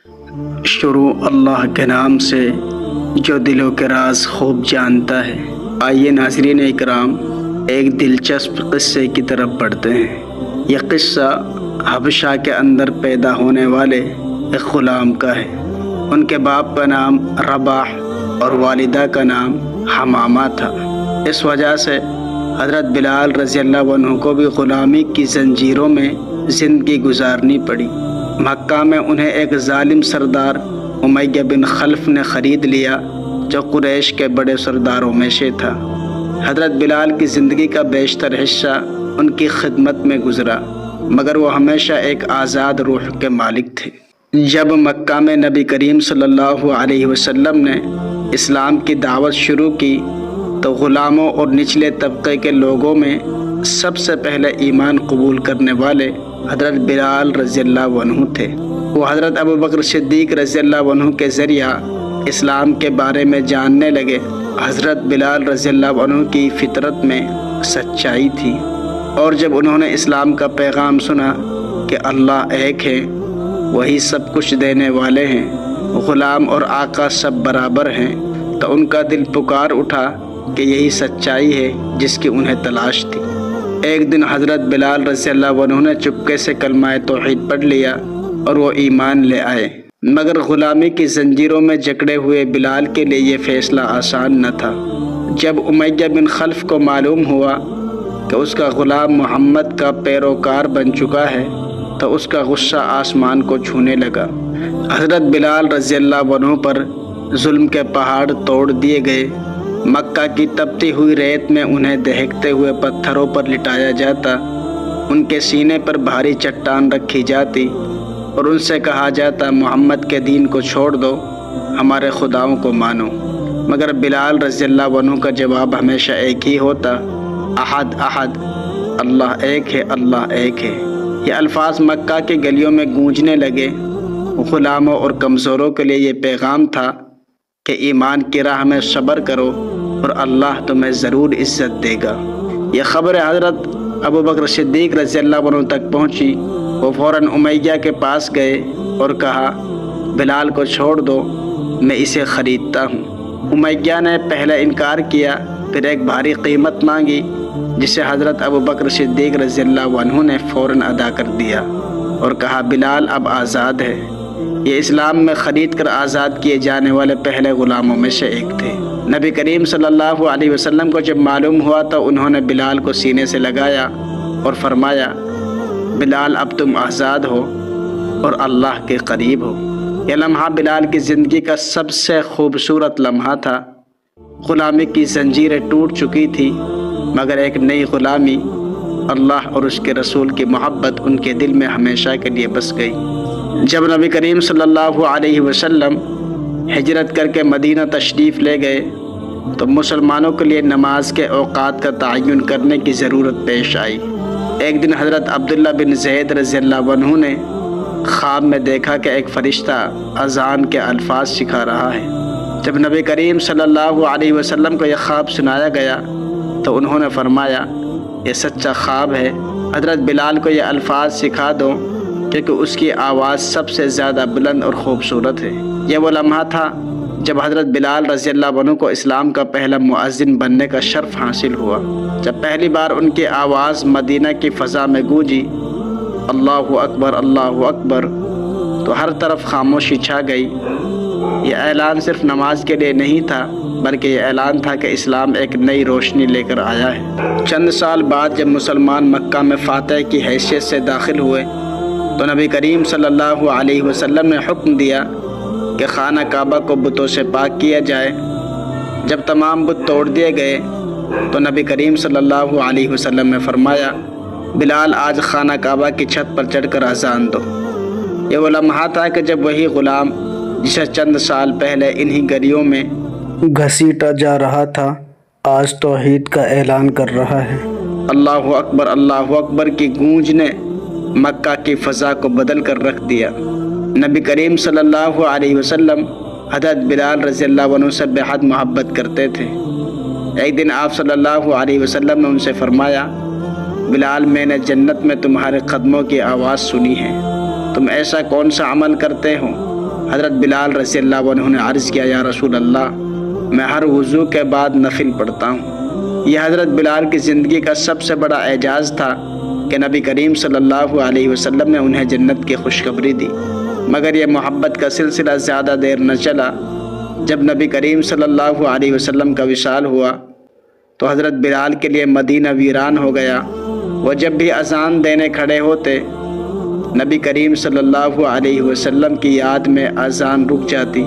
شروع اللہ کے نام سے جو دلوں کے راز خوب جانتا ہے۔ آئیے ناظرین اکرام ایک دلچسپ قصے کی طرف بڑھتے ہیں۔ یہ قصہ حبشہ کے اندر پیدا ہونے والے ایک غلام کا ہے۔ ان کے باپ کا نام رباح اور والدہ کا نام حمامہ تھا۔ اس وجہ سے حضرت بلال رضی اللہ عنہ کو بھی غلامی کی زنجیروں میں زندگی گزارنی پڑی۔ مکہ میں انہیں ایک ظالم سردار امیہ بن خلف نے خرید لیا جو قریش کے بڑے سرداروں میں سے تھا۔ حضرت بلال کی زندگی کا بیشتر حصہ ان کی خدمت میں گزرا، مگر وہ ہمیشہ ایک آزاد روح کے مالک تھے۔ جب مکہ میں نبی کریم صلی اللہ علیہ وسلم نے اسلام کی دعوت شروع کی تو غلاموں اور نچلے طبقے کے لوگوں میں سب سے پہلے ایمان قبول کرنے والے حضرت بلال رضی اللہ عنہ تھے۔ وہ حضرت ابوبکر صدیق رضی اللہ عنہ کے ذریعہ اسلام کے بارے میں جاننے لگے۔ حضرت بلال رضی اللہ عنہ کی فطرت میں سچائی تھی، اور جب انہوں نے اسلام کا پیغام سنا کہ اللہ ایک ہے، وہی سب کچھ دینے والے ہیں، غلام اور آقا سب برابر ہیں، تو ان کا دل پکار اٹھا کہ یہی سچائی ہے جس کی انہیں تلاش تھی۔ ایک دن حضرت بلال رضی اللہ عنہ نے چپکے سے کلمہ توحید پڑھ لیا اور وہ ایمان لے آئے، مگر غلامی کی زنجیروں میں جکڑے ہوئے بلال کے لیے یہ فیصلہ آسان نہ تھا۔ جب امیہ بن خلف کو معلوم ہوا کہ اس کا غلام محمد کا پیروکار بن چکا ہے تو اس کا غصہ آسمان کو چھونے لگا۔ حضرت بلال رضی اللہ عنہ پر ظلم کے پہاڑ توڑ دیے گئے۔ مکہ کی تپتی ہوئی ریت میں انہیں دہکتے ہوئے پتھروں پر لٹایا جاتا، ان کے سینے پر بھاری چٹان رکھی جاتی اور ان سے کہا جاتا محمد کے دین کو چھوڑ دو، ہمارے خداؤں کو مانو۔ مگر بلال رضی اللہ عنہ کا جواب ہمیشہ ایک ہی ہوتا، احد احد، اللہ ایک ہے، اللہ ایک ہے۔ یہ الفاظ مکہ کی گلیوں میں گونجنے لگے۔ غلاموں اور کمزوروں کے لیے یہ پیغام تھا کہ ایمان کی راہ میں صبر کرو اور اللہ تمہیں ضرور عزت دے گا۔ یہ خبر حضرت ابوبکر صدیق رضی اللہ عنہ تک پہنچی۔ وہ فوراً امیہ کے پاس گئے اور کہا بلال کو چھوڑ دو، میں اسے خریدتا ہوں۔ امیہ نے پہلے انکار کیا، پھر ایک بھاری قیمت مانگی جسے حضرت ابوبکر صدیق رضی اللہ عنہ نے فوراً ادا کر دیا اور کہا بلال اب آزاد ہے۔ یہ اسلام میں خرید کر آزاد کیے جانے والے پہلے غلاموں میں سے ایک تھے۔ نبی کریم صلی اللہ علیہ وسلم کو جب معلوم ہوا تو انہوں نے بلال کو سینے سے لگایا اور فرمایا بلال اب تم آزاد ہو اور اللہ کے قریب ہو۔ یہ لمحہ بلال کی زندگی کا سب سے خوبصورت لمحہ تھا۔ غلامی کی زنجیریں ٹوٹ چکی تھی، مگر ایک نئی غلامی، اللہ اور اس کے رسول کی محبت ان کے دل میں ہمیشہ کے لیے بس گئی۔ جب نبی کریم صلی اللہ علیہ وسلم ہجرت کر کے مدینہ تشریف لے گئے تو مسلمانوں کے لیے نماز کے اوقات کا تعین کرنے کی ضرورت پیش آئی۔ ایک دن حضرت عبداللہ بن زید رضی اللہ عنہ نے خواب میں دیکھا کہ ایک فرشتہ اذان کے الفاظ سکھا رہا ہے۔ جب نبی کریم صلی اللہ علیہ وسلم کو یہ خواب سنایا گیا تو انہوں نے فرمایا یہ سچا خواب ہے، حضرت بلال کو یہ الفاظ سکھا دو کیونکہ اس کی آواز سب سے زیادہ بلند اور خوبصورت ہے۔ یہ وہ لمحہ تھا جب حضرت بلال رضی اللہ عنہ کو اسلام کا پہلا مؤذن بننے کا شرف حاصل ہوا۔ جب پہلی بار ان کی آواز مدینہ کی فضا میں گونجی اللہ اکبر اللہ اکبر، تو ہر طرف خاموشی چھا گئی۔ یہ اعلان صرف نماز کے لیے نہیں تھا، بلکہ یہ اعلان تھا کہ اسلام ایک نئی روشنی لے کر آیا ہے۔ چند سال بعد جب مسلمان مکہ میں فاتح کی حیثیت سے داخل ہوئے تو نبی کریم صلی اللہ علیہ وسلم نے حکم دیا کہ خانہ کعبہ کو بتوں سے پاک کیا جائے۔ جب تمام بت توڑ دیے گئے تو نبی کریم صلی اللہ علیہ وسلم نے فرمایا بلال آج خانہ کعبہ کی چھت پر چڑھ کر اذان دو۔ یہ وہ لمحہ تھا کہ جب وہی غلام جسے چند سال پہلے انہی گلیوں میں گھسیٹا جا رہا تھا آج توحید کا اعلان کر رہا ہے۔ اللہ اکبر کی گونج نے مکہ کی فضا کو بدل کر رکھ دیا۔ نبی کریم صلی اللہ علیہ وسلم حضرت بلال رضی اللہ عنہ سے بے حد محبت کرتے تھے۔ ایک دن آپ صلی اللہ علیہ وسلم نے ان سے فرمایا بلال میں نے جنت میں تمہارے قدموں کی آواز سنی ہے، تم ایسا کون سا عمل کرتے ہو حضرت بلال رضی اللہ عنہ نے عرض کیا یا رسول اللہ میں ہر وضو کے بعد نفل پڑھتا ہوں۔ یہ حضرت بلال کی زندگی کا سب سے بڑا اعجاز تھا کہ نبی کریم صلی اللہ علیہ وسلم نے انہیں جنت کی خوشخبری دی، مگر یہ محبت کا سلسلہ زیادہ دیر نہ چلا۔ جب نبی کریم صلی اللہ علیہ وسلم کا وصال ہوا تو حضرت بلال کے لیے مدینہ ویران ہو گیا۔ وہ جب بھی اذان دینے کھڑے ہوتے نبی کریم صلی اللہ علیہ وسلم کی یاد میں اذان رک جاتی۔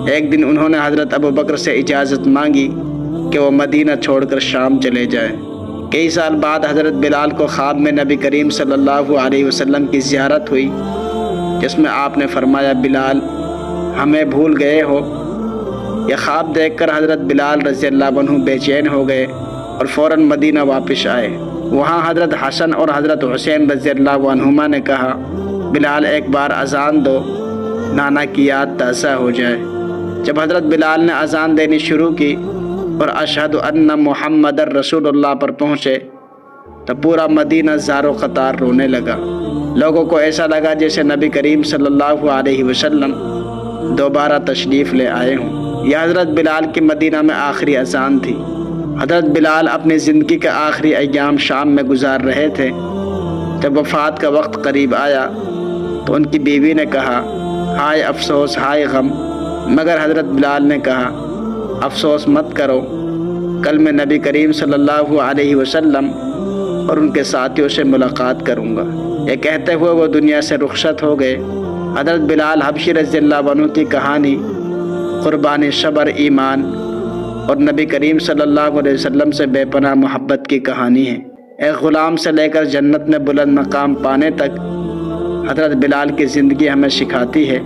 ایک دن انہوں نے حضرت ابوبکر سے اجازت مانگی کہ وہ مدینہ چھوڑ کر شام چلے جائیں۔ کئی سال بعد حضرت بلال کو خواب میں نبی کریم صلی اللہ علیہ وسلم کی زیارت ہوئی، جس میں آپ نے فرمایا بلال ہمیں بھول گئے ہو۔ یہ خواب دیکھ کر حضرت بلال رضی اللہ عنہ بے چین ہو گئے اور فوراً مدینہ واپس آئے۔ وہاں حضرت حسن اور حضرت حسین رضی اللہ عنہما نے کہا بلال ایک بار اذان دو، نانا کی یاد تازہ ہو جائے۔ جب حضرت بلال نے اذان دینی شروع کی اور اشہد ان محمد رسول اللہ پر پہنچے تو پورا مدینہ زار و قطار رونے لگا۔ لوگوں کو ایسا لگا جیسے نبی کریم صلی اللہ علیہ وسلم دوبارہ تشریف لے آئے ہوں۔ یہ حضرت بلال کی مدینہ میں آخری اذان تھی۔ حضرت بلال اپنی زندگی کے آخری ایام شام میں گزار رہے تھے۔ جب وفات کا وقت قریب آیا تو ان کی بیوی نے کہا ہائے افسوس ہائے غم، مگر حضرت بلال نے کہا افسوس مت کرو، کل میں نبی کریم صلی اللہ علیہ وسلم اور ان کے ساتھیوں سے ملاقات کروں گا۔ یہ کہتے ہوئے وہ دنیا سے رخصت ہو گئے۔ حضرت بلال حبشی رضی اللہ عنہ کی کہانی قربانی صبر ایمان اور نبی کریم صلی اللہ علیہ وسلم سے بے پناہ محبت کی کہانی ہے۔ ایک غلام سے لے کر جنت میں بلند مقام پانے تک حضرت بلال کی زندگی ہمیں سکھاتی ہے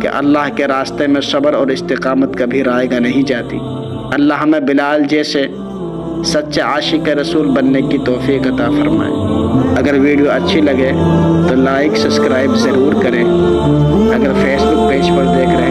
کہ اللہ کے راستے میں صبر اور استقامت کبھی رائیگاں نہیں جاتی۔ اللہ ہمیں بلال جیسے سچے عاشق رسول بننے کی توفیق عطا فرمائے۔ اگر ویڈیو اچھی لگے تو لائک سبسکرائب ضرور کریں۔ اگر فیس بک پیج پر دیکھ رہے